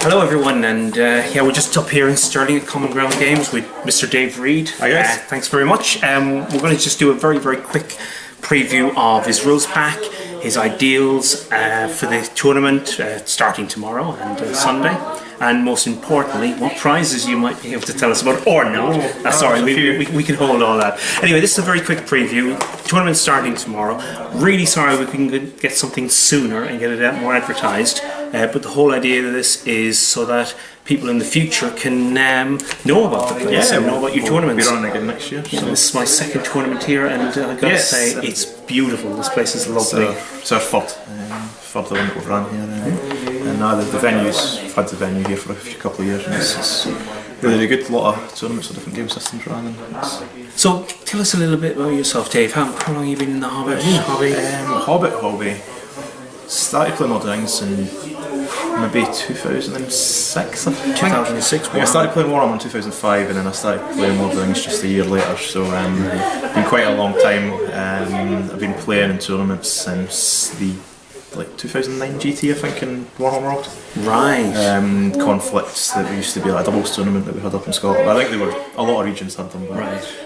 Hello everyone, and we're just up here in Stirling at Common Ground Games with Mr. Dave Reid. Hi guys. Thanks very much. We're going to just do a very, very quick preview of his rules pack, his ideals for the tournament starting tomorrow and Sunday, and most importantly, what prizes you might be able to tell us about or not. Sorry, we can hold all that. Anyway, this is a very quick preview. Tournament starting tomorrow. Really sorry we couldn't get something sooner and get it out more advertised, but the whole idea of this is so that people in the future can know about the place and know about your tournaments. We'll be running again next year. Yeah, this is my second tournament here, and I've got to say, it's beautiful. This place is lovely. It's our third the one that we've run here. And now the venues, I've had the venue here for a couple of years, and it's really good. A lot of tournaments with different game systems running. So, tell us a little bit about yourself, Dave. How long have you been in the Hobbit hobby? Hobby. Started playing Lord of the Rings in maybe 2006. 2006. I started playing Warhammer in 2005, and then I started playing Lord of the Rings just a year later. So it's been quite a long time. I've been playing in tournaments since the 2009 GT, I think, in Warhammer World. Right. Conflicts that used to be like a doubles tournament that we had up in Scotland. I think a lot of regions had them, but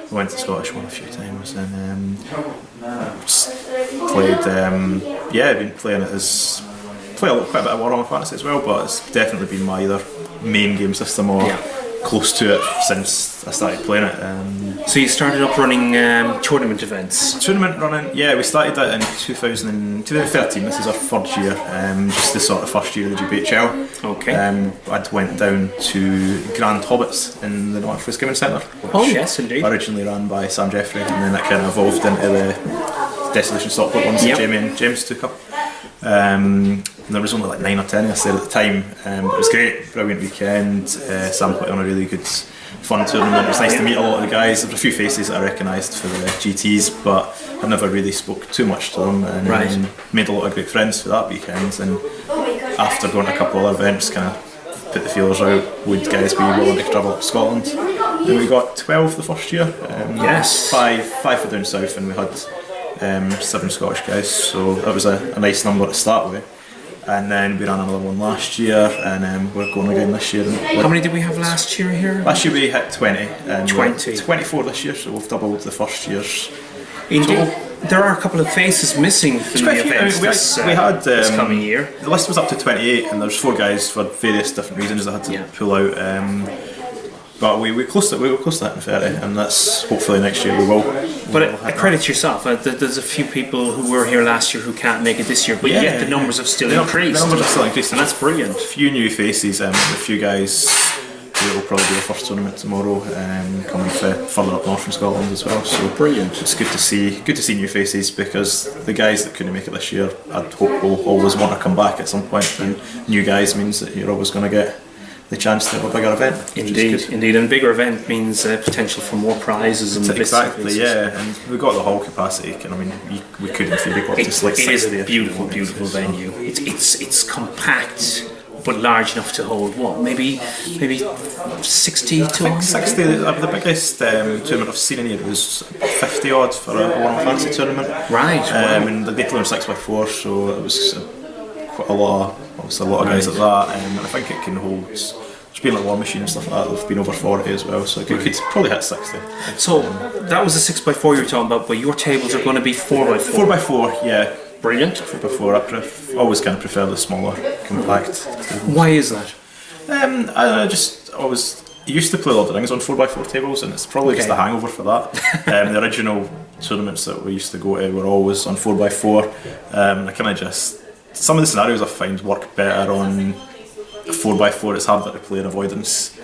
we went to the Scottish one a few times, and played. I've been playing it as quite a bit of Warhammer Fantasy as well, but it's definitely been my either main game system or close to it since I started playing it. So you started up running tournament events? Tournament running, we started that in 2013. This is our third year, just the sort of first year of the GBHL. Okay. I went down to Grand Hobbits in the North West Gaming Centre. Oh yes, indeed. Originally ran by Sam Jeffrey, and then that kind of evolved into the Desolation Stockport ones that Jamie and James took up. And there was only like 9 or 10 of us there at the time, but it was great, brilliant weekend. Sam put on a really good, fun tournament. It was nice to meet a lot of the guys. There were a few faces that I recognised for the GTs, but I never really spoke too much to them, and made a lot of great friends for that weekend. And after going to a couple of events, kind of put the feelers out, would guys be willing to travel up to Scotland? And we got 12 the first year, five for down south, and we had 7 Scottish guys, so that was a nice number to start with. And then we ran another one last year, and we're going again this year. How many did we have last year here? Last year we hit 20, and 20. 24 this year, so we've doubled the first year's. Indeed. There are a couple of faces missing from the events this coming year. The list was up to 28, and there's 4 guys for various different reasons that had to pull out. But we were close to hitting 30, and that's hopefully next year we will. But I credit yourself. There's a few people who were here last year who can't make it this year, but yet the numbers have still increased. The numbers have still increased, and that's brilliant. A few new faces, a few guys who will probably do the first tournament tomorrow, coming further up north from Scotland as well. So brilliant. It's good to see new faces, because the guys that couldn't make it this year, I'd hope will always want to come back at some point. And new guys means that you're always going to get the chance to have a bigger event. Indeed, and a bigger event means potential for more prizes and exactly, and we've got the hall capacity. I mean, we could in theory go up to like 60. It is a beautiful venue. It's compact but large enough to hold maybe 60 to 100. 60. The biggest tournament I've seen in here was 50 odd for a Warhammer Fantasy tournament. Right. And they play on 6x4, so it was quite a lot. Obviously, a lot of guys at that, and I think it can hold. There's been like War Machine and stuff like that. They've been over 40 as well, so it could probably hit 60. So that was the 6x4 you were talking about, but your tables are going to be 4x4. 4x4, yeah. Brilliant. 4x4. I always kind of prefer the smaller, compact. Why is that? I just always used to play Lord of the Rings on 4x4 tables, and it's probably just a hangover for that. The original tournaments that we used to go to were always on 4x4. I kind of just. Some of the scenarios I find work better on a 4x4. It's harder to play an avoidance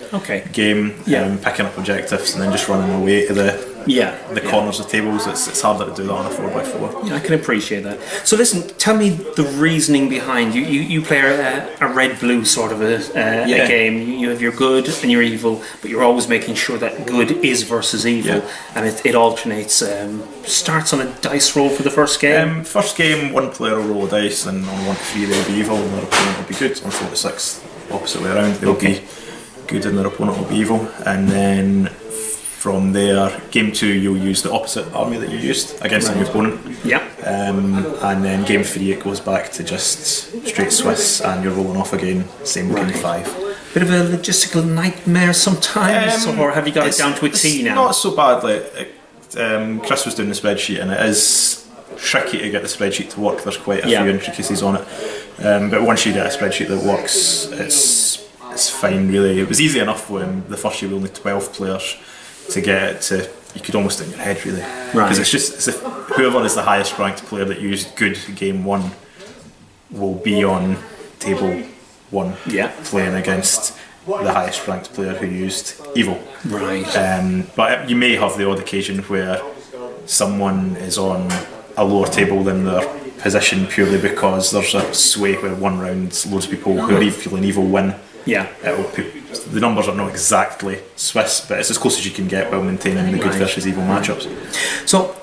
game, picking up objectives and then just running away to the corners of tables. It's harder to do that on a 4x4. Yeah, I can appreciate that. So listen, tell me the reasoning behind you play a red-blue sort of a game. You have your good and your evil, but you're always making sure that good is versus evil, and it alternates. Starts on a dice roll for the first game. First game, one player will roll a dice, and on 1 to 3 they'll be evil and their opponent will be good. On 4 to 6, opposite way around, they'll be good and their opponent will be evil. And then from there, game 2 you'll use the opposite army that you used against your opponent. And then game 3 it goes back to just straight Swiss, and you're rolling off again, same with game 5. bit of a logistical nightmare sometimes, or have you got it down to a T now? Not so bad. Chris was doing the spreadsheet, and it is tricky to get the spreadsheet to work. There's quite a few intricacies on it, but once you get a spreadsheet that works, it's fine. Really, it was easy enough when the first year we only 12 players to get it to. You could almost do it in your head, really, because it's just whoever is the highest ranked player that used good game one will be on table one, playing against the highest ranked player who used evil. Right. But you may have the odd occasion where someone is on a lower table than their position purely because there's a sway where one round loads of people who are feeling evil win. Yeah. The numbers are not exactly Swiss, but it's as close as you can get while maintaining the good versus evil matchups. So,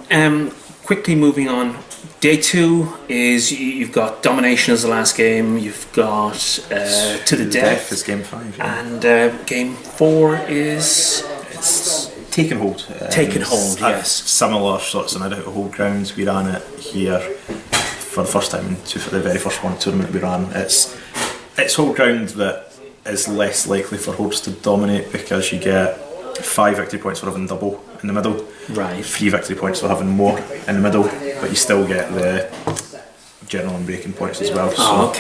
quickly moving on. Day 2 is you've got Domination as the last game. You've got To the Death is game 5, and game 4 is Take and Hold. Take and Hold, yes. Similar sorts of out hold grounds. We ran it here for the first time for the very first one tournament we ran. It's hold ground that is less likely for holds to dominate because you get 5 victory points for having double in the middle, 3 victory points for having more in the middle, but you still get the general and breaking points as well. So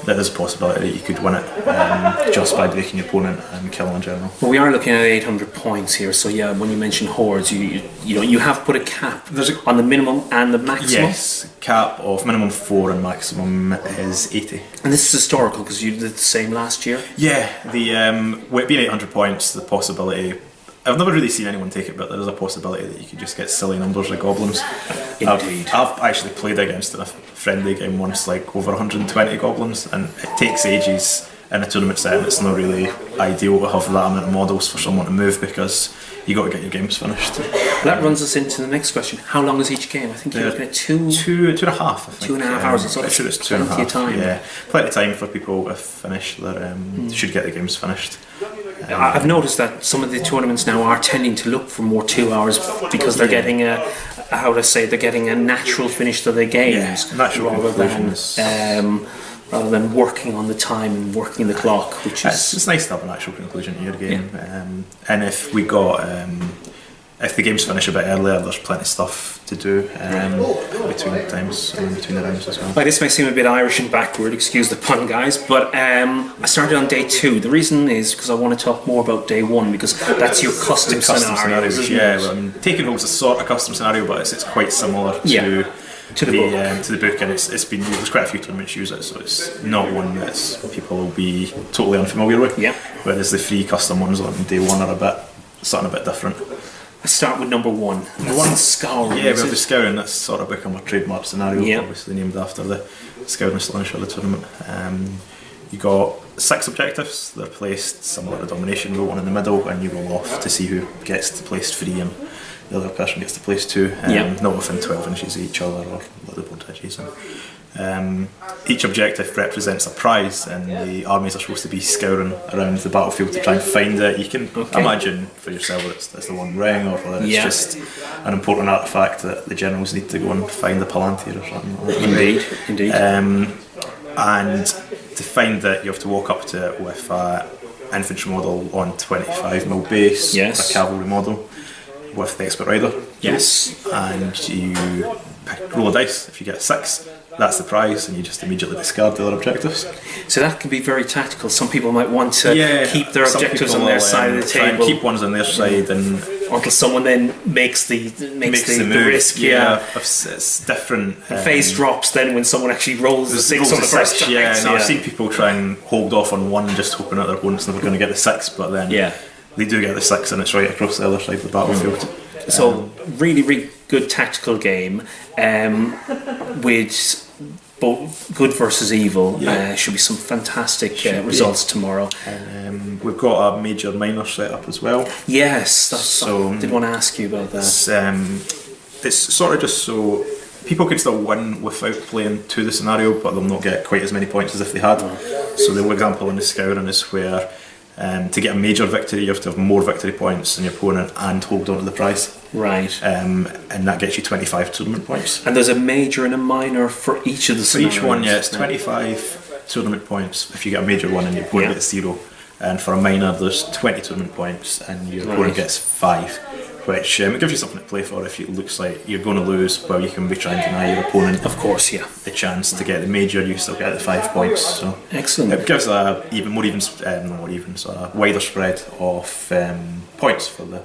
there is a possibility that you could win it just by breaking your opponent and killing in general. Well, we are looking at 800 points here, so when you mention hordes, you have put a cap on the minimum and the maximum. Yes, cap of minimum 4 and maximum is 80. And this is historical because you did the same last year. Yeah, with it being 800 points, the possibility. I've never really seen anyone take it, but there is a possibility that you could just get silly numbers like goblins. Indeed. I've actually played against in a friendly game once, over 120 goblins, and it takes ages in a tournament setting. It's not really ideal to have that amount of models for someone to move because you got to get your games finished. That runs us into the next question. How long is each game? I think you're looking at two and a half. I think. 2.5 hours. So sure it's 2.5 time. Yeah, plenty of time for people to finish their. Should get the games finished. I've noticed that some of the tournaments now are tending to look for more 2 hours because they're getting they're getting a natural finish to their games rather than working on the time and working the clock, which is it's nice to have a natural conclusion to your game. And if we got if the games finish a bit earlier, there's plenty of stuff to do between times and between the rounds as well. Like, this may seem a bit Irish and backward, excuse the pun, guys, but I started on day 2. The reason is because I want to talk more about day 1 because that's your custom scenarios. Yeah, Taking Home's a sort of custom scenario, but it's quite similar to the book, and it's been there's quite a few tournaments use it, so it's not one that people will be totally unfamiliar with. Yeah. Whereas the free custom ones on day 1 are something a bit different. Let's start with number 1. Scouring. Yeah, we have the Scouring. That's sort of become a trademark scenario, obviously named after the Scouring of Stirlingshire, the tournament. You got 6 objectives. They're placed similar to Domination. Roll one in the middle, and you roll off to see who gets to place 3, and the other person gets to place 2. Not within 12 inches of each other or the board edges. Each objective represents a prize, and the armies are supposed to be scouring around the battlefield to try and find it. You can imagine for yourself whether it's the One Ring or whether it's just an important artefact that the generals need to go and find the Palantir or something like that. Indeed. And to find it, you have to walk up to it with an infantry model on 25mm base, a cavalry model with the expert rider. Yes. And you roll a dice. If you get a 6, that's the prize, and you just immediately discard the other objectives. So that can be very tactical. Some people might want to keep their objectives on their side of the table. Try and keep ones on their side, and until someone then makes the risk. It's different. The phase drops then when someone actually rolls the 6 on the first time. I've seen people try and hold off on 1, just hoping that their opponent's never going to get the 6, but then they do get the 6, and it's right across the other side of the battlefield. So really, really good tactical game with both good versus evil. Should be some fantastic results tomorrow. And we've got a major minor set up as well. Yes, I did want to ask you about that. It's sort of just so people can still win without playing to the scenario, but they'll not get quite as many points as if they had. So the example in the Scouring is where to get a major victory, you have to have more victory points than your opponent and hold on to the prize. Right. And that gets you 25 tournament points. And there's a major and a minor for each of the scenarios. For each one, it's 25 tournament points if you get a major one and your opponent gets 0. and for a minor there's 20 tournament points and your opponent gets 5, which it gives you something to play for. If it looks like you're going to lose, well, you can be trying to deny your opponent, of course, yeah, a chance to get the major. You still get the 5 points. So excellent. It gives a wider spread of points for the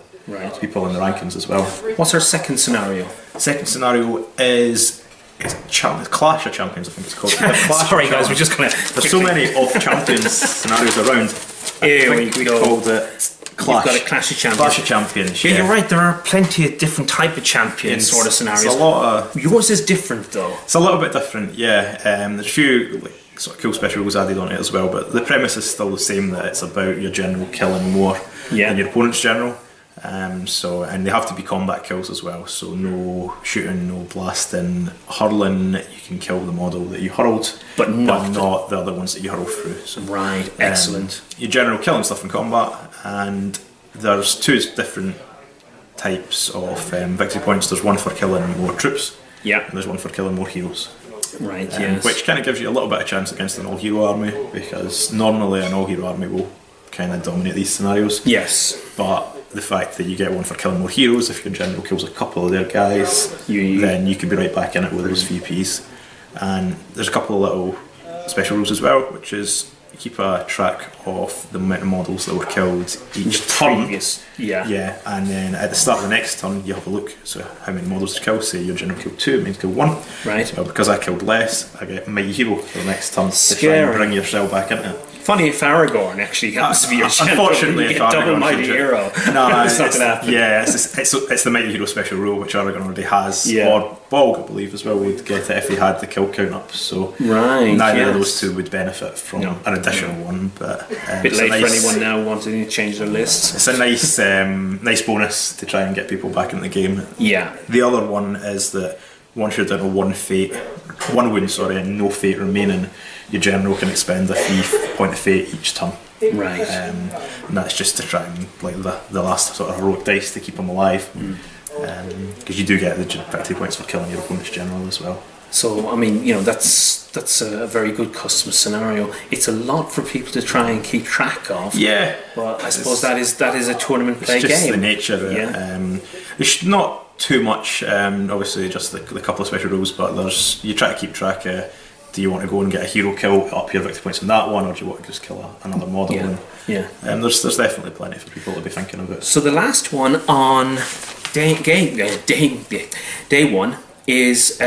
people in the rankings as well. What's our second scenario? Second scenario is Clash of Champions, I think it's called. Sorry guys, we're just going to... There's so many of Champions scenarios around. Here I think we called it Clash. You've got a Clash of Champions. Clash of Champions, yeah. You're right, there are plenty of different type of champions sort of scenarios. It's a lot of... Yours is different though. It's a little bit different, yeah. There's a few sort of cool special rules added on it as well, but the premise is still the same, that it's about your general killing more than your opponent's general. And they have to be combat kills as well, so no shooting, no blasting. Hurling, you can kill the model that you hurled, but not the other ones that you hurl through. So, right, excellent. Your general killing stuff in combat, and there's 2 different types of victory points. There's one for killing more troops, and there's one for killing more heroes. Right, yes. Which kind of gives you a little bit of chance against an all-hero army, because normally an all-hero army will kind of dominate these scenarios. Yes. But the fact that you get one for killing more heroes, if your general kills a couple of their guys, then you can be right back in it with those VPs. And there's a couple of little special rules as well, which is you keep a track of the amount of models that were killed each turn. Yeah, and then at the start of the next turn, you have a look. So how many models to kill? Say your general killed 2, it means kill 1. Right. Well, because I killed less, I get Mighty Hero for the next turn to try and bring your cell back into it. Funny if Aragorn actually happens to be your general. Unfortunately, you get double Mighty Hero. No, it's not going to happen. Yeah, it's the Mighty Hero special rule, which Aragorn already has. Or Bolg, I believe, as well, would get it if he had the kill count up. So neither of those 2 would benefit from an additional one. But bit late for anyone now wanting to change their lists. It's a nice bonus to try and get people back in the game. Yeah. The other one is that once you're down to one wound, and no fate remaining, your general can expend a free point of fate each turn. Right. And that's just to try and the last sort of heroic dice to keep them alive. Because you do get the victory points for killing your opponent's general as well. So I mean, that's a very good custom scenario. It's a lot for people to try and keep track of. Yeah. But I suppose that is a tournament play game. It's just the nature of it. Yeah. There's not too much. Obviously, just the couple of special rules, but you try to keep track of. Do you want to go and get a hero kill, up your victory points on that one, or do you want to just kill another model? There's definitely plenty for people to be thinking about. So the last one on day 1 is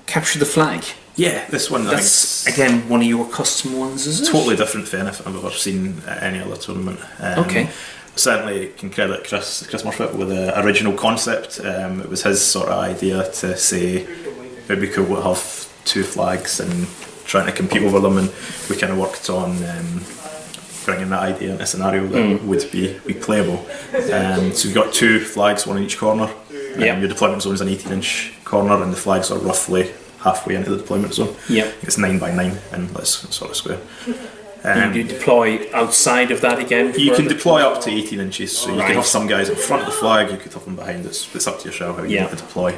capture the flag. Yeah, this one that's again one of your custom ones, is it? Totally different for anything I've ever seen at any other tournament. Certainly can credit Chris Murphy with the original concept. It was his sort of idea to say it would be cool to have 2 flags and trying to compete over them, and we kind of worked on bringing that idea into a scenario that would be playable. So we've got 2 flags, one in each corner. Your deployment zone is an 18-inch corner, and the flags are roughly halfway into the deployment zone. It's 9 by 9 in this sort of square. You deploy outside of that again? You can deploy up to 18 inches, so you can have some guys in front of the flag, you could have them behind. It's up to yourself how you want to deploy.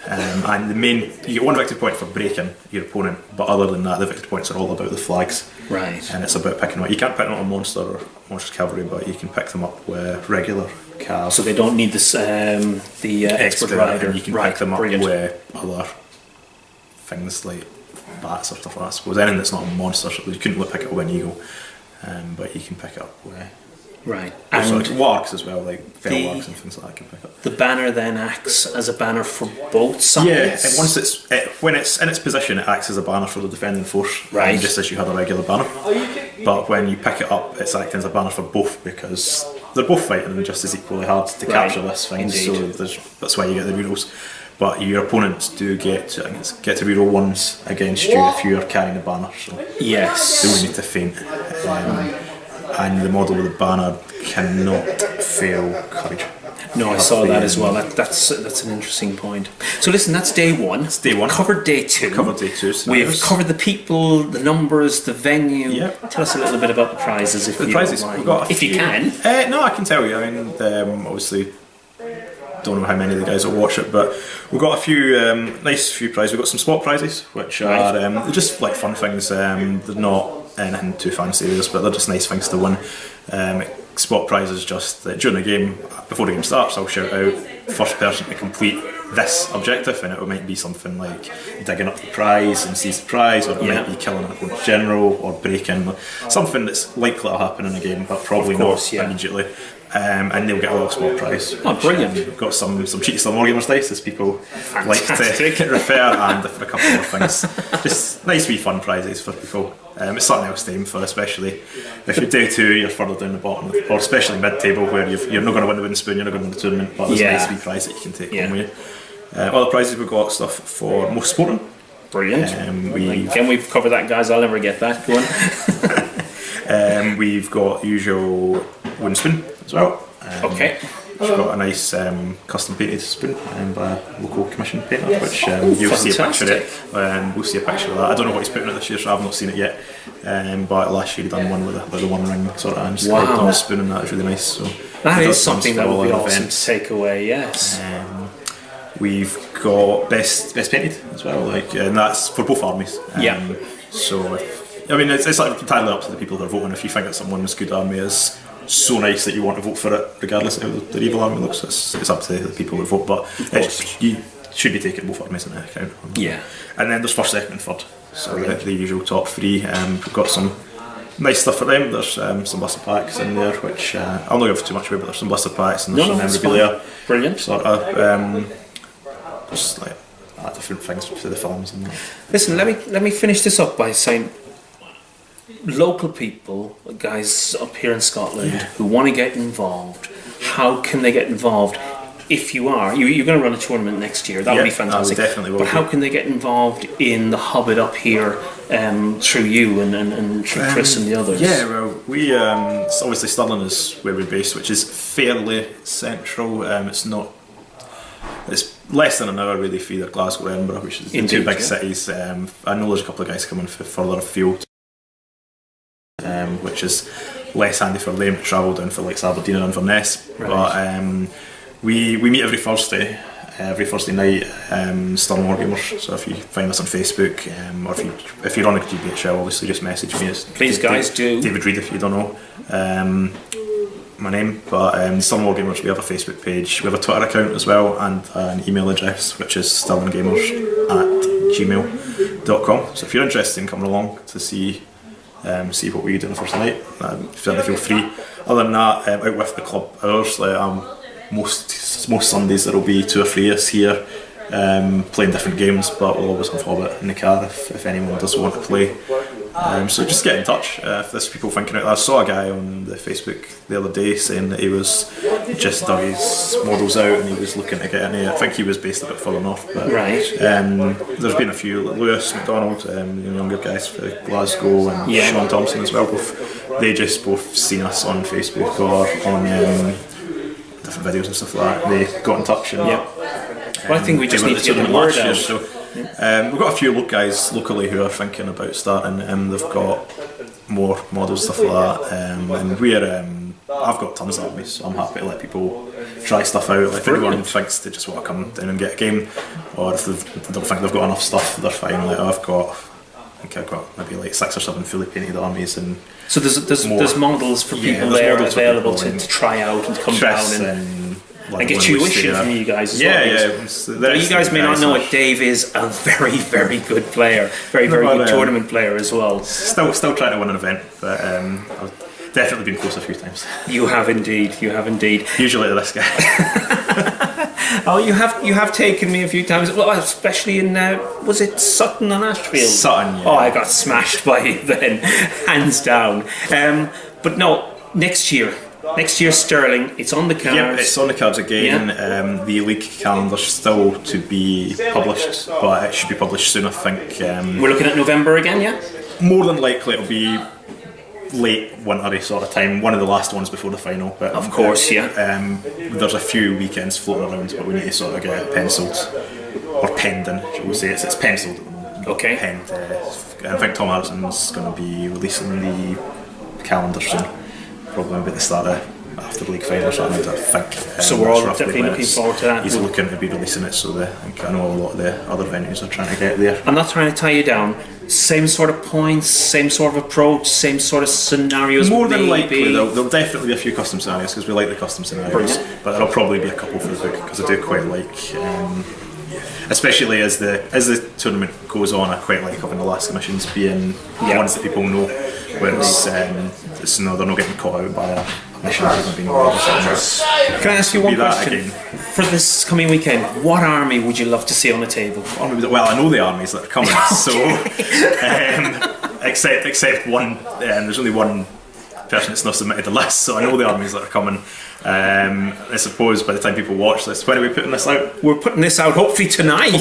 And you get 1 victory point for breaking your opponent, but other than that, the victory points are all about the flags. Right. And it's about picking them up. You can't pick them up a monster or monster's cavalry, but you can pick them up with regular cav. So they don't need this the expert rider. You can pick them up with other things like bats or stuff like that. I suppose anything that's not a monster, so you couldn't pick it up with an eagle, but you can pick it up with. Right. And wargs as well, like fell wargs and things like that. I can pick up. The banner then acts as a banner for both sides. Yeah, and when it's in its position, it acts as a banner for the defending force. Right. Just as you had a regular banner. But when you pick it up, it's acting as a banner for both, because they're both fighting just as equally hard to capture this thing. Indeed. So that's why you get the rerolls. But your opponents do get to reroll 1s against you if you are carrying the banner. So yes, they would need to feint. And the model with the banner cannot fail courage. No, I saw that as well. That's an interesting point. So listen, that's day 1. It's day 1. Covered day 2. We've covered the people, the numbers, the venue. Yep. Tell us a little bit about the prizes, if you don't mind. If you can. No, I can tell you. I mean, obviously, don't know how many of the guys will watch it, but we've got a few nice prizes. We've got some spot prizes, which are just like fun things. They're not anything too fancy areas, but they're just nice things to win. Spot prizes just during the game, before the game starts, I'll shout out first person to complete this objective, and it might be something like digging up the prize and seize the prize, or it might be killing an opponent's general or breaking something that's likely to happen in a game, but probably not immediately. And they'll get a little small prize. Oh, brilliant! We've got some cheeky Stirling Wargamers dice, as people like to refer, and a couple of things. Just nice wee fun prizes for people. It's something else to aim for, especially if you're day 2, you're further down the bottom, or especially mid-table where you're not going to win the wooden spoon, you're not going to win the tournament, but there's a nice wee prize that you can take home with you. Other prizes, we've got stuff for most sporting. Brilliant. Again, we've covered that, guys. I'll never get that. Go on. We've got usual wooden spoon as well. Okay. We've got a nice custom painted spoon by a local commission painter, which you'll see a picture of it. We'll see a picture of that. I don't know what he's putting it this year, so I've not seen it yet. But last year he done one with the one ring sort of, and just carved on a spoon, and that was really nice. So that is something that would be awesome to take away. Yes. We've got best painted as well, and that's for both armies. So it's like entirely up to the people that are voting. If you think that someone's good army is so nice that you want to vote for it, regardless of how the evil army looks, it's up to the people that vote. But you should be taking both armies into account. Yeah. And then there's first, second, and third. So the usual top 3. We've got some nice stuff for them. There's some blister packs in there, which I'll not give too much away, but there's some blister packs and there's some memorabilia. Brilliant. Sort of just like different things for the films and that. Listen, let me finish this up by saying, local people, guys up here in Scotland who want to get involved, how can they get involved? If you're going to run a tournament next year, that would be fantastic. Definitely will. But how can they get involved in the Hobbit up here through you and through Chris and the others? Yeah, well, we obviously Stirling is where we're based, which is fairly central. It's less than an hour really for either Glasgow or Edinburgh, which is the two big cities. I know there's a couple of guys coming further afield, which is less handy for them to travel down for like Aberdeen or Inverness. Right. But we meet every Thursday night, Stirling Wargamers. So if you find us on Facebook, or if you're on a GBHL, obviously just message me. Please, guys, do. David Reid, if you don't know my name. But Stirling Wargamers, we have a Facebook page, we have a Twitter account as well, and an email address, which is stirlinggamers@gmail.com. So if you're interested in coming along to see what we do on the first night, certainly feel free. Other than that, out with the club hours, most Sundays there will be 2 or 3 of us here playing different games, but we'll always have Hobbit in the car if anyone does want to play. So just get in touch if there's people thinking out. I saw a guy on the Facebook the other day saying that he was just dug his models out and he was looking to get in here. I think he was based a bit further north, but there's been a few, like Lewis McDonald, younger guys for Glasgow, and Sean Thompson as well. They just both seen us on Facebook or on different videos and stuff like that. They got in touch and well, I think we just need to get the word out. So we've got a few guys locally who are thinking about starting. They've got more models, stuff like that, and I've got tons of armies, so I'm happy to let people try stuff out. Like if anyone thinks they just want to come down and get a game, or if they don't think they've got enough stuff, they're fine. Like I've got maybe like 6 or 7 fully painted armies, and so there's models for people there available to try out and come down and get tuition from you guys as well. Now, you guys may not know it, Dave is a very, very good player, very good tournament player as well. Still trying to win an event, but I've definitely been close a few times. You have indeed. Usually to this guy. Oh, you have taken me a few times. Well, especially in was it Sutton on Ashfield? Sutton, yeah. Oh, I got smashed by it then, hands down. But no, next year Stirling, it's on the cards. Yeah, it's on the cards again. The league calendar's still to be published, but it should be published soon, I think. We're looking at November again, yeah? More than likely it'll be late wintery sort of time, one of the last ones before the final. But of course, there's a few weekends floating around, but we need to sort of get it penciled, or penned in, shall we say. It's penciled at the moment. Okay. Penned. I think Tom Harrison's going to be releasing the calendar soon. Probably about the start of after the league final, so I think. So we're all that's roughly definitely when looking it's- forward to that. He's looking to be releasing it, so I think I know a lot of the other venues are trying to get there. I'm not trying to tie you down. Same sort of points, same sort of approach, same sort of scenarios. More than maybe. likely, there'll definitely be a few custom scenarios because we like the custom scenarios. Brilliant. But there'll probably be a couple for the book because I do quite like, especially as the tournament goes on. I quite like having the last missions being ones that people know, whereas they're not getting caught out by a mission that hasn't been awarded. Can I ask you one Be that question? again. For this coming weekend, what army would you love to see on the table? Well, I know the armies that are coming, so except one. There's only one person that's not submitted the list, so I know the armies that are coming. I suppose by the time people watch this, when are we putting this out? We're putting this out hopefully tonight.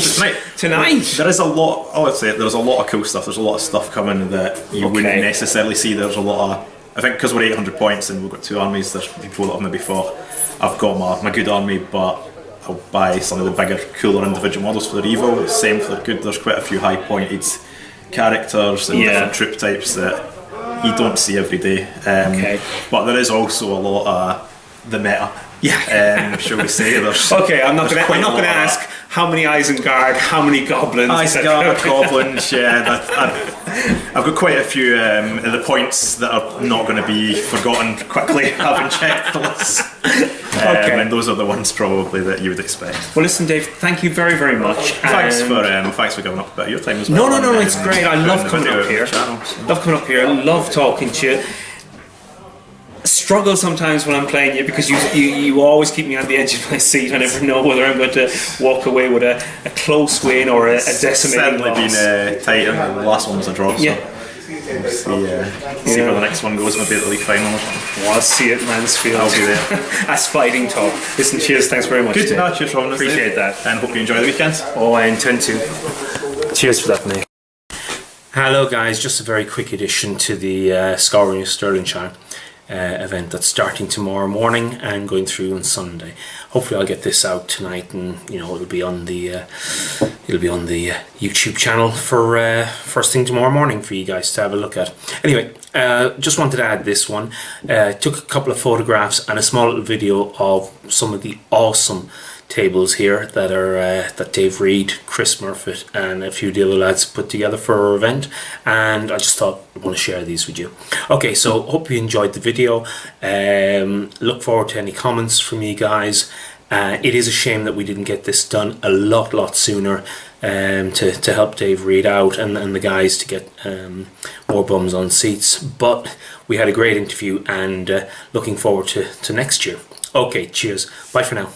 Tonight. There is a lot. I would say there's a lot of cool stuff. There's a lot of stuff coming that you wouldn't necessarily see. There's a lot of. I think because we're 800 points and we've got 2 armies, there's people that have maybe thought, I've got my good army, but I'll buy some of the bigger, cooler individual models for their evil. Same for their good. There's quite a few high pointed characters and different troop types that you don't see every day. But there is also a lot of the meta. Shall we say? I'm not going to ask how many Isengard, how many goblins. Isengard, goblins. I've got quite a few of the points that are not going to be forgotten quickly, having checked the list. And those are the ones probably that you would expect. Well, listen, Dave, thank you very, very much. Thanks for giving up a bit of your time as well. No, it's great. I love coming up here. Love coming up here. Love talking to you. Struggle sometimes when I'm playing you because you always keep me on the edge of my seat. I never know whether I'm going to walk away with a close win or a decimating loss. It's certainly been tight, and the last one was a draw. So we'll see where the next one goes. Maybe at the league final. Well, I'll see it, Mansfield. I'll be there. That's fighting talk. Listen, cheers. Thanks very much. Good to know. Cheers, Robin. Appreciate that. And hope you enjoy the weekend. Oh, I intend to. Cheers for that, mate. Hello, guys. Just a very quick addition to the Stirlingshire event that's starting tomorrow morning and going through on Sunday. Hopefully, I'll get this out tonight, and it'll be on the YouTube channel for first thing tomorrow morning for you guys to have a look at. Anyway, just wanted to add this one. Took a couple of photographs and a small little video of some of the awesome tables here that are that Dave Reid, Chris Murphy and a few of the other lads put together for our event, and I just thought I want to share these with you. Okay, so hope you enjoyed the video. Look forward to any comments from you guys. It is a shame that we didn't get this done a lot sooner to help Dave Reid out and the guys to get more bums on seats, but we had a great interview and looking forward to next year. Okay, cheers. Bye for now.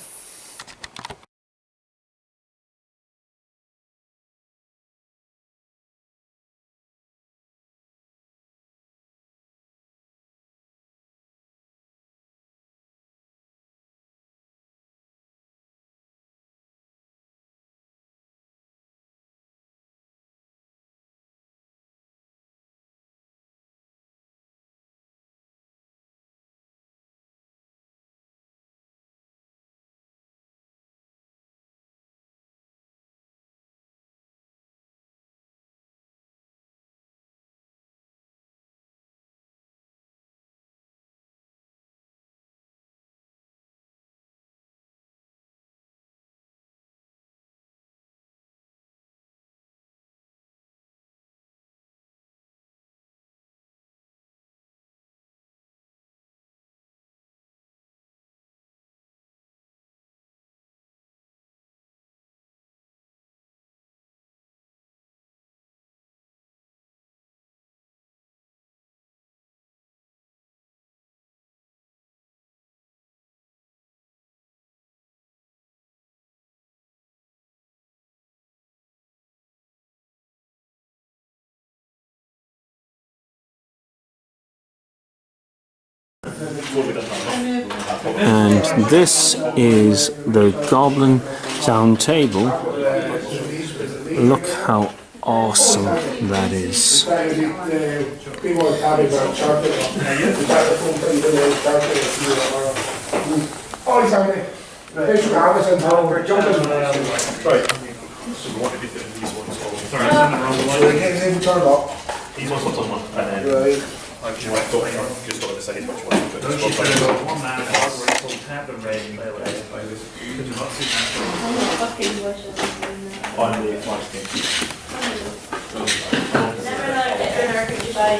And this is the Goblin Town table. Look how awesome that is. These ones on one, and then I just got decide which one to put in the She's squad. going to go one man forward, so tap and red and play away. On the flash game. Never know if they're going to buy